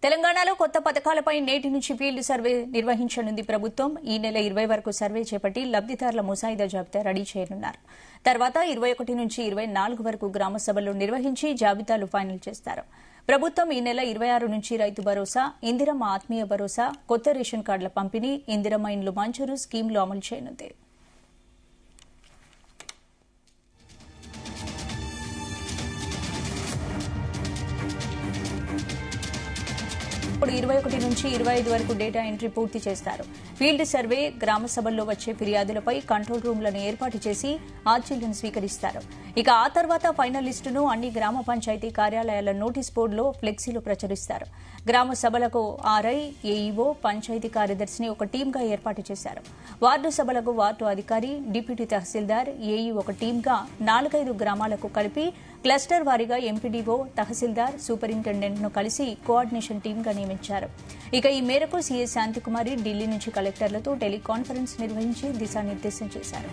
తెలంగాణలో కొత్త పథకాలపై నేటి నుంచి ఫీల్డ్ సర్వే నిర్వహించనుంది ప్రభుత్వం. ఈ నెల 20 వరకు సర్వే చేపట్టి లబ్దిదారుల ముసాయిదా జాబితా రెడీ చేయనున్నారు. తర్వాత 21 నుంచి 24 వరకు గ్రామ సభలు నిర్వహించి జాబితాలు ఫైనల్ చేస్తారు. ప్రభుత్వం ఈ నెల 26 నుంచి రైతు భరోసా, ఇందిరమ్మ ఆత్మీయ భరోసా, కొత్త రేషన్ కార్డుల పంపిణీ, ఇందిరమ్మ ఇండ్లు మంజూరు స్కీంలు అమలు చేయనుంది. ఇప్పుడు 21 నుంచి 25 వరకు డేటా ఎంట్రీ పూర్తి చేస్తారు. ఫీల్డ్ సర్వే, గ్రామ సభల్లో వచ్చే ఫిర్యాదులపై కంట్రోల్ రూమ్లను ఏర్పాటు చేసి ఆర్జీలను స్వీకరిస్తారు. ఇక ఆ తర్వాత ఫైనల్ లిస్టును అన్ని గ్రామ పంచాయతీ కార్యాలయాల నోటీస్ బోర్డులో ఫ్లెక్సీలు ప్రచురిస్తారు. గ్రామ సభలకు ఆర్ఐ, ఏఈఓ, పంచాయతీ కార్యదర్శిని ఒక టీంగా ఏర్పాటు చేశారు. వార్డు సభలకు వార్డు అధికారి, డిప్యూటీ తహసీల్దార్, ఏఈ ఒక టీంగా 4-5 గ్రామాలకు కలిపి క్లస్టర్ వారీగా ఎంపీడీఓ, తహసీల్దార్, సూపరింటెండెంట్ను కలిసి కోఆర్డినేషన్ టీంగా నియమించారు. ఇక ఈ మేరకు సీఎస్ శాంతికుమారి ఢిల్లీ నుంచి కలెక్టర్లతో టెలికాన్ఫరెన్స్ నిర్వహించి దిశానిర్దేశం చేశారు.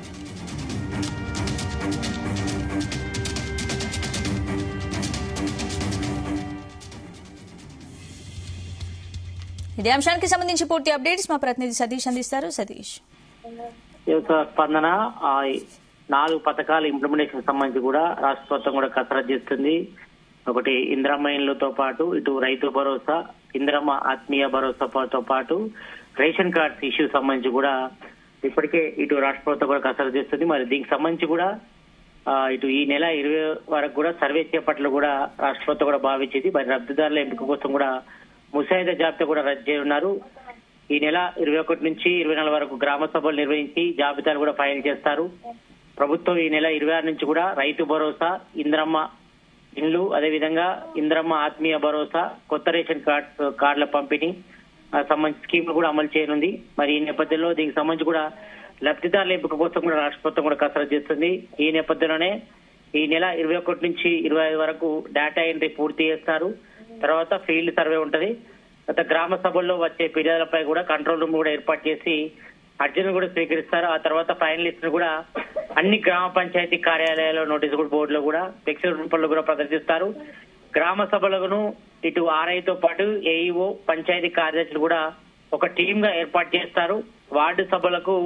ఇదే అంశానికి సంబంధించి పూర్తి అప్డేట్స్ మా ప్రతినిధి సతీష్ అందిస్తారు. సతీష్, స్పందన 4 పథకాల ఇంప్లిమెంటేషన్ సంబంధించి కూడా రాష్ట్ర ప్రభుత్వం కూడా కసరత్తు చేస్తుంది. ఒకటి ఇందిరమ్మ ఇండ్లతో పాటు ఇటు రైతు భరోసా, ఇందిరమ్మ ఆత్మీయ భరోసాతో పాటు రేషన్ కార్డ్స్ ఇష్యూ సంబంధించి కూడా ఇప్పటికే ఇటు రాష్ట్ర ప్రభుత్వం కూడా కసరత్తు చేస్తుంది. మరి దీనికి సంబంధించి కూడా ఇటు ఈ నెల 20 వరకు కూడా సర్వే చేపట్టలు కూడా రాష్ట్ర ప్రభుత్వం కూడా భావించింది. మరి లబ్ధిదారుల ఎంపిక కోసం కూడా ముసాయిదా జాబితా కూడా రద్దు చేయనున్నారు. ఈ నెల 21 నుంచి 24 వరకు గ్రామ సభలు నిర్వహించి జాబితాలు కూడా ఫైనల్ చేస్తారు. ప్రభుత్వం ఈ నెల 26 నుంచి కూడా రైతు భరోసా, ఇందిరమ్మ ఇండ్లు, అదేవిధంగా ఇందిరమ్మ ఆత్మీయ భరోసా, కొత్త రేషన్ కార్డుల పంపిణీ సంబంధించి స్కీమ్ కూడా అమలు చేయనుంది. మరి ఈ నేపథ్యంలో దీనికి సంబంధించి కూడా లబ్ధిదారుల ఎంపిక కోసం కూడా రాష్ట్ర ప్రభుత్వం కూడా కసరత్తు చేస్తుంది. ఈ నేపథ్యంలోనే ఈ నెల 21 నుంచి 25 వరకు డేటా ఎంట్రీ పూర్తి చేస్తారు. తర్వాత ఫీల్డ్ సర్వే ఉంటది. గత గ్రామ సభల్లో వచ్చే ఫిర్యాదులపై కూడా కంట్రోల్ రూమ్ కూడా ఏర్పాటు చేసి అర్జీలను కూడా స్వీకరిస్తారు. ఆ తర్వాత ఫైనలిస్ట్ ను కూడా అన్ని గ్రామ పంచాయతీ కార్యాలయాల్లో నోటీసు బోర్డులో కూడా ఫ్లెక్సీ రూపంలో కూడా ప్రదర్శిస్తారు. గ్రామ సభలను ఇటు ఆర్ఐతో పాటు ఏఈఓ, పంచాయతీ కార్యదర్శులు కూడా ఒక టీమ్ గా ఏర్పాటు చేస్తారు. వార్డు సభలకు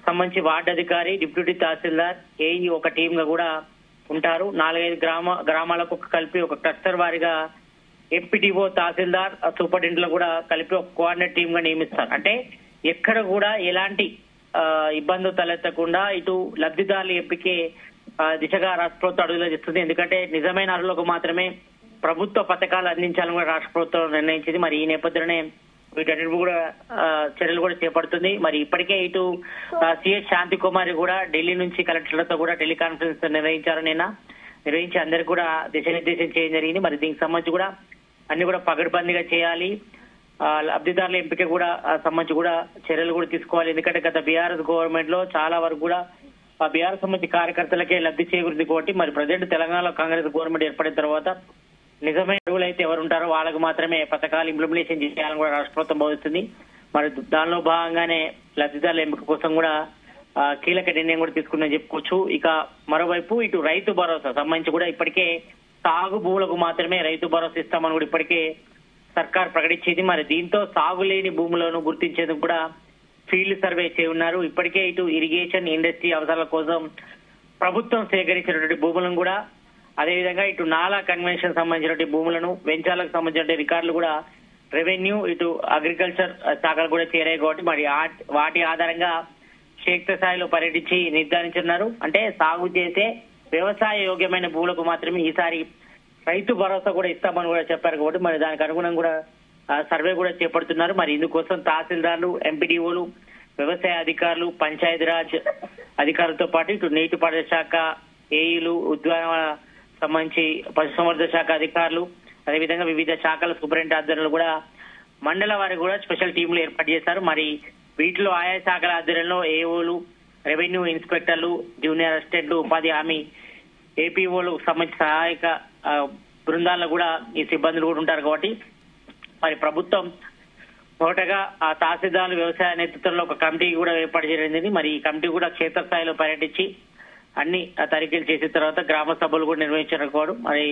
సంబంధించి వార్డు అధికారి, డిప్యూటీ తహసీల్దార్, ఏఈ ఒక టీమ్ గా కూడా ఉంటారు. 4-5 గ్రామాలకు కలిపి ఒక క్లస్టర్ వారిగా ఎంపీడీఓ, తహసీల్దార్, సూపరింటెండెంట్లు కూడా కలిపి ఒక కోఆర్డినేట్ టీమ్ గా నియమిస్తారు. అంటే ఎక్కడ కూడా ఎలాంటి ఇబ్బందులు తలెత్తకుండా ఇటు లబ్ధిదారుల ఎంపికే దిశగా రాష్ట్ర ప్రభుత్వం అడుగులు చేస్తుంది. ఎందుకంటే నిజమైన అర్హులకు మాత్రమే ప్రభుత్వ పథకాలు అందించాలని కూడా రాష్ట్ర ప్రభుత్వం నిర్ణయించింది. మరి ఈ నేపథ్యంలోనే వీటన్నిటి కూడా చర్యలు కూడా చేపడుతుంది. మరి ఇప్పటికే ఇటు సీఎస్ శాంతికుమారి కూడా ఢిల్లీ నుంచి కలెక్టర్లతో కూడా టెలికాన్ఫరెన్స్ నిర్వహించి అందరికి కూడా దిశానిర్దేశం చేయడం జరిగింది. మరి దీనికి సంబంధించి కూడా అన్ని కూడా పగడ్బందీగా చేయాలి. లబ్ధిదారుల ఎంపిక కూడా సంబంధించి కూడా చర్యలు కూడా తీసుకోవాలి. ఎందుకంటే గత బీఆర్ఎస్ గవర్నమెంట్ లో చాలా వరకు కూడా ఆ బీఆర్ఎస్ సంబంధించి కార్యకర్తలకే లబ్ధి చేకూరింది. కాబట్టి మరి ప్రజెంట్ తెలంగాణలో కాంగ్రెస్ గవర్నమెంట్ ఏర్పడిన తర్వాత నిజమైన అర్హులు అయితే ఎవరు ఉంటారో వాళ్ళకు మాత్రమే పథకాలు ఇంప్లిమెంటేషన్ చేయాలని కూడా రాష్ట్ర ప్రభుత్వం భావిస్తుంది. మరి దానిలో భాగంగానే లబ్ధిదారుల ఎంపిక కోసం కూడా కీలక నిర్ణయం కూడా తీసుకుందని చెప్పుకోవచ్చు. ఇక మరోవైపు ఇటు రైతు భరోసా సంబంధించి కూడా ఇప్పటికే సాగు భూములకు మాత్రమే రైతు భరోసా ఇస్తామని కూడా ఇప్పటికే సర్కార్ ప్రకటించింది. మరి దీంతో సాగు లేని భూములను గుర్తించేందుకు కూడా ఫీల్డ్ సర్వే చేయనున్నారు. ఇప్పటికే ఇటు ఇరిగేషన్, ఇండస్ట్రీ అవసరాల కోసం ప్రభుత్వం సేకరించినటువంటి భూములను కూడా, అదేవిధంగా ఇటు నాలా కన్వెన్షన్ సంబంధించినటువంటి భూములను, వెంచాలకు సంబంధించిన రికార్డులు కూడా రెవెన్యూ, ఇటు అగ్రికల్చర్ శాఖలు కూడా చేరాయి. కాబట్టి మరి వాటి ఆధారంగా క్షేత్రస్థాయిలో పర్యటించి నిర్ధారించున్నారు. అంటే సాగు చేసే వ్యవసాయ యోగ్యమైన భూములకు మాత్రమే ఈసారి రైతు భరోసా కూడా ఇస్తామని కూడా చెప్పారు. కాబట్టి మరి దానికి అనుగుణంగా కూడా సర్వే కూడా చేపడుతున్నారు. మరి ఇందుకోసం తహసీల్దార్లు, ఎంపీడీఓలు, వ్యవసాయ అధికారులు, పంచాయతీరాజ్ అధికారులతో పాటు ఇటు నీటిపారుదల శాఖ ఏఈలు, ఉద్యాన సంబంధించి పశుసంవర్ధక శాఖ అధికారులు, అదేవిధంగా వివిధ శాఖల సూపరింటెండెంట్లు కూడా మండల వారికి కూడా స్పెషల్ టీంలు ఏర్పాటు చేశారు. మరి వీటిలో ఆయా శాఖల ఆధ్వర్యంలో ఏఓలు, రెవెన్యూ ఇన్స్పెక్టర్లు, జూనియర్ అసిస్టెంట్లు, ఉపాధి హామీ ఏపీఓలు సంబంధించి సహాయక బృందాల్లో కూడా ఈ సిబ్బందులు కూడా ఉంటారు. కాబట్టి మరి ప్రభుత్వం మొదటగా ఆ తహసీల్దార్లు వ్యవసాయ నేతృత్వంలో ఒక కమిటీ కూడా ఏర్పాటు చేయడం. మరి ఈ కమిటీ కూడా క్షేత్రస్థాయిలో పర్యటించి అన్ని తనిఖీలు చేసిన తర్వాత గ్రామ సభలు కూడా నిర్వహించకపోవడం. మరి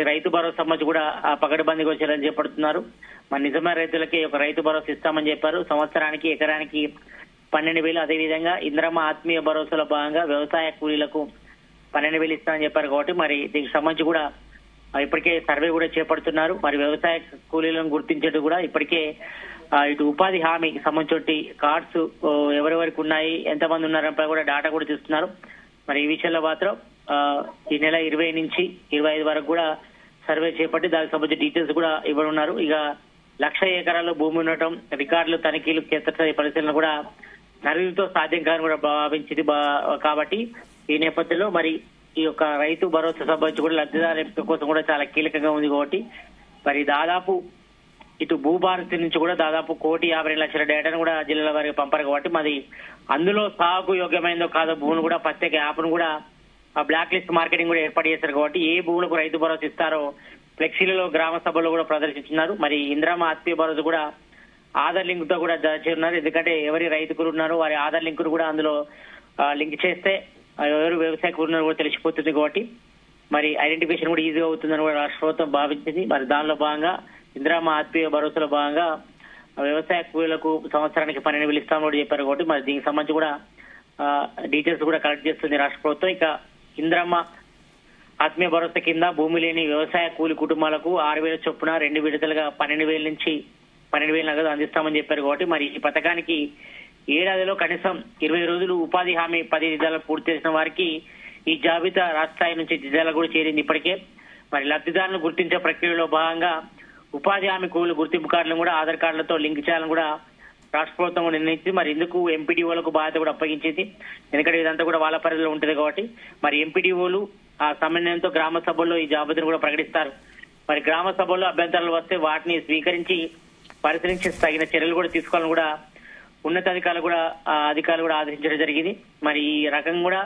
రైతు భరోసా సంబంధించి కూడా పకడ్బందీగా వచ్చారని చేపడుతున్నారు. మరి నిజమైన రైతులకి ఒక రైతు భరోసా ఇస్తామని చెప్పారు. సంవత్సరానికి ఎకరానికి 12,000. అదేవిధంగా ఇంద్రమ్మ ఆత్మీయ భరోసాలో భాగంగా వ్యవసాయ కూలీలకు 12,000 ఇస్తామని చెప్పారు. కాబట్టి మరి దీనికి సంబంధించి కూడా ఇప్పటికే సర్వే కూడా చేపడుతున్నారు. మరి వ్యవసాయ కూలీలను గుర్తించేది కూడా ఇప్పటికే ఇటు ఉపాధి హామీకి సంబంధించి కార్డ్స్ ఎవరెవరికి ఉన్నాయి, ఎంతమంది ఉన్నారని కూడా డాటా కూడా తీస్తున్నారు. మరి ఈ విషయంలో మాత్రం ఈ నెల 20 నుంచి 25 వరకు కూడా సర్వే చేపట్టి దానికి సంబంధించిన డీటెయిల్స్ కూడా ఇవ్వనున్నారు. ఇక 1,00,000 ఎకరాల్లో భూమి ఉండటం, రికార్డులు తనిఖీలు, క్షేత్రస్థాయి పరిశీలన కూడా నరులతో సాధ్యం కాని కూడా భావించింది. కాబట్టి ఈ నేపథ్యంలో మరి ఈ యొక్క రైతు భరోసా సంబంధించి కూడా లబ్ధిదారుల ఎంపిక కోసం కూడా చాలా కీలకంగా ఉంది. కాబట్టి మరి దాదాపు ఇటు భూభారతి నుంచి కూడా దాదాపు 1,52,00,000 డేటాను కూడా జిల్లాల వారికి పంపారు. కాబట్టి మరి అందులో సాగు యోగ్యమైందో కాదో భూములు కూడా ప్రత్యేక యాప్ను కూడా బ్లాక్ లిస్ట్ మార్కెటింగ్ కూడా ఏర్పాటు చేశారు. కాబట్టి ఏ భూములకు రైతు భరోసా ఇస్తారో ఫ్లెక్సీలలో గ్రామ సభలో కూడా ప్రదర్శించున్నారు. మరి ఇందిరమ్మ ఆత్మీయ భరోసా కూడా ఆధార్ లింక్ తో కూడా చేరున్నారు. ఎందుకంటే ఎవరి రైతుకులు ఉన్నారో వారి ఆధార్ లింక్ కూడా అందులో లింక్ చేస్తే ఎవరు వ్యవసాయ కూరున్నారో కూడా తెలిసిపోతుంది. కాబట్టి మరి ఐడెంటిఫికేషన్ కూడా ఈజీగా అవుతుందని కూడా రాష్ట్ర ప్రభుత్వం భావించింది. మరి దానిలో భాగంగా ఇందిరమ్మ ఆత్మీయ భరోసాలో భాగంగా వ్యవసాయ కూలీలకు సంవత్సరానికి 12,000 ఇస్తామని కూడా చెప్పారు. కాబట్టి మరి దీనికి సంబంధించి కూడా డీటెయిల్స్ కూడా కలెక్ట్ చేస్తుంది రాష్ట్ర ప్రభుత్వం. ఇక ఇందిరమ్మ ఆత్మీయ భరోసా కింద భూమి లేని వ్యవసాయ కూలి కుటుంబాలకు 6,000 చొప్పున 2 విడతలుగా 12,000 నుంచి 12,000 నగదు అందిస్తామని చెప్పారు. కాబట్టి మరి ఈ పథకానికి ఏడాదిలో కనీసం 20 రోజులు ఉపాధి హామీ 10 జిల్లాలు పూర్తి చేసిన వారికి ఈ జాబితా రాష్ట్ర స్థాయి నుంచి జిల్లాలకు కూడా చేరింది. ఇప్పటికే మరి లబ్ధిదారులను గుర్తించే ప్రక్రియలో భాగంగా ఉపాధి హామీ కూలి గుర్తింపు కార్డులను కూడా ఆధార్ కార్డులతో లింక్ చేయాలని కూడా రాష్ట్ర ప్రభుత్వం నిర్ణయించింది. మరి ఇందుకు ఎంపీడీఓలకు బాధ్యత కూడా అప్పగించింది. ఎందుకంటే ఇదంతా కూడా వాళ్ళ పరిధిలో ఉంటుంది. కాబట్టి మరి ఎంపీడీఓలు ఆ సమన్వయంతో గ్రామ సభల్లో ఈ జాబితాను కూడా ప్రకటిస్తారు. మరి గ్రామ సభల్లో అభ్యంతరాలు వస్తే వాటిని స్వీకరించి పరిశీలించి తగిన చర్యలు కూడా తీసుకోవాలని కూడా ఉన్నతాధికారులు కూడా ఆదేశించడం జరిగింది. మరి ఈ రకంగా కూడా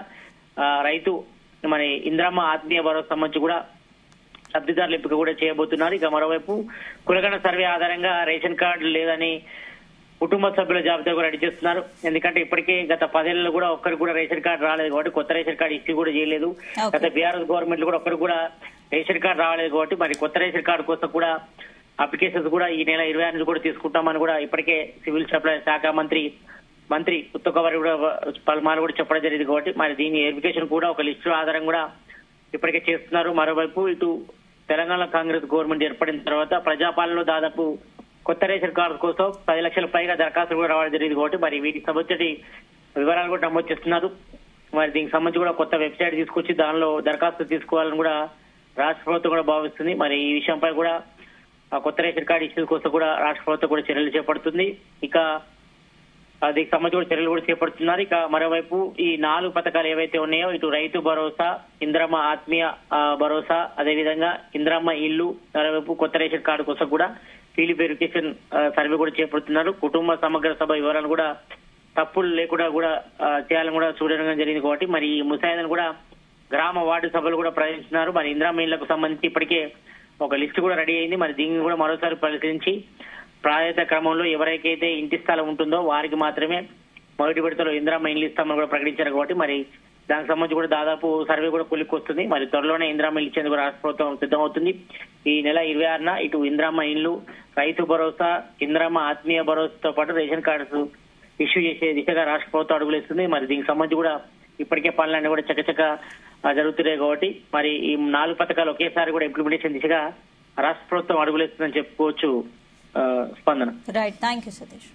రైతు మరి ఇందిరమ్మ ఆత్మీయ భరోసా సంబంధించి కూడా లబ్ధిదారుల ఎంపిక కూడా చేయబోతున్నారు. ఇక మరోవైపు కులగణ సర్వే ఆధారంగా రేషన్ కార్డు లేదని కుటుంబ సభ్యుల జాబితా కూడా రెడీ చేస్తున్నారు. ఎందుకంటే ఇప్పటికే గత 10 ఏళ్లలో కూడా ఒక్కరికి కూడా రేషన్ కార్డు రాలేదు. కాబట్టి కొత్త రేషన్ కార్డు ఇష్యూ కూడా చేయలేదు. గత బీఆర్ఎస్ గవర్నమెంట్ కూడా ఒక్కరికి కూడా రేషన్ కార్డు రాలేదు. కాబట్టి మరి కొత్త రేషన్ కార్డు కోసం కూడా అప్లికేషన్స్ కూడా ఈ నెల 26 నుంచి కూడా తీసుకుంటామని కూడా ఇప్పటికే సివిల్ సప్లై శాఖ మంత్రి ఉత్తకవారి కూడా పలుమార్లు కూడా చెప్పడం జరిగింది. కాబట్టి మరి దీని వెరిఫికేషన్ కూడా ఒక లిస్టు ఆధారం కూడా ఇప్పటికే చేస్తున్నారు. మరోవైపు ఇటు తెలంగాణ కాంగ్రెస్ గవర్నమెంట్ ఏర్పడిన తర్వాత ప్రజాపాలనలో దాదాపు కొత్త రేషన్ కార్డు కోసం 10 లక్షల పైగా దరఖాస్తులు కూడా రావడం జరిగింది. కాబట్టి మరి వీటికి సంబంధించి వివరాలు కూడా నమోదు చేస్తున్నారు. మరి దీనికి సంబంధించి కూడా కొత్త వెబ్సైట్ తీసుకొచ్చి దానిలో దరఖాస్తు తీసుకోవాలని కూడా రాష్ట్ర ప్రభుత్వం కూడా భావిస్తుంది. మరి ఈ విషయంపై కూడా కొత్త రేషన్ కార్డు ఇష్యూ కోసం కూడా రాష్ట్ర ప్రభుత్వం కూడా చర్యలు చేపడుతుంది. ఇక దీనికి సంబంధించి కూడా చర్యలు కూడా చేపడుతున్నారు. ఇక మరోవైపు ఈ 4 పథకాలు ఏవైతే ఉన్నాయో ఇటు రైతు భరోసా, ఇందిరమ్మ ఆత్మీయ భరోసా, అదేవిధంగా ఇందిరమ్మ ఇల్లు, మరోవైపు కొత్త రేషన్ కార్డు కోసం కూడా ఫీల్డ్ వెరిఫికేషన్ సర్వే కూడా చేపడుతున్నారు. కుటుంబ సమగ్ర సభ వివరాలు కూడా తప్పులు లేకుండా కూడా చేయాలని కూడా చూడడం జరిగింది. కాబట్టి మరి ఈ ముసాయిదాను కూడా గ్రామ వార్డు సభలు కూడా ప్రకటిస్తున్నారు. మరి ఇందిరమ్మ ఇళ్లకు సంబంధించి ఇప్పటికే ఒక లిస్టు కూడా రెడీ అయింది. మరి దీన్ని కూడా మరోసారి పరిశీలించి ప్రాధాన్యత క్రమంలో ఎవరికైతే ఇంటి స్థలం ఉంటుందో వారికి మాత్రమే మొదటి విడతలో ఇందిరమ్మ ఇల్లు ఇస్తామని కూడా ప్రకటించారు. కాబట్టి మరి దానికి సంబంధించి కూడా దాదాపు సర్వే కూడా కొలిక్కొస్తుంది. మరి త్వరలోనే ఇందిరమ్మ ఇల్లు ఇచ్చేందుకు రాష్ట్ర ప్రభుత్వం సిద్ధమవుతుంది. ఈ నెల 26న ఇటు ఇందిరమ్మ ఇల్లు, రైతు భరోసా, ఇందిరమ్మ ఆత్మీయ భరోసాతో పాటు రేషన్ కార్డ్స్ ఇష్యూ చేసే దిశగా రాష్ట్ర ప్రభుత్వం అడుగులేస్తుంది. మరి దీనికి సంబంధించి కూడా ఇప్పటికే పనులన్నీ కూడా చకచక జరుగుతున్నాయి. కాబట్టి మరి ఈ 4 పథకాలు ఒకేసారి కూడా ఇంప్లిమెంటేషన్ దిశగా రాష్ట్ర ప్రభుత్వం అడుగులేస్తుందని చెప్పుకోవచ్చు. స్పందన. Right, thank you Satish.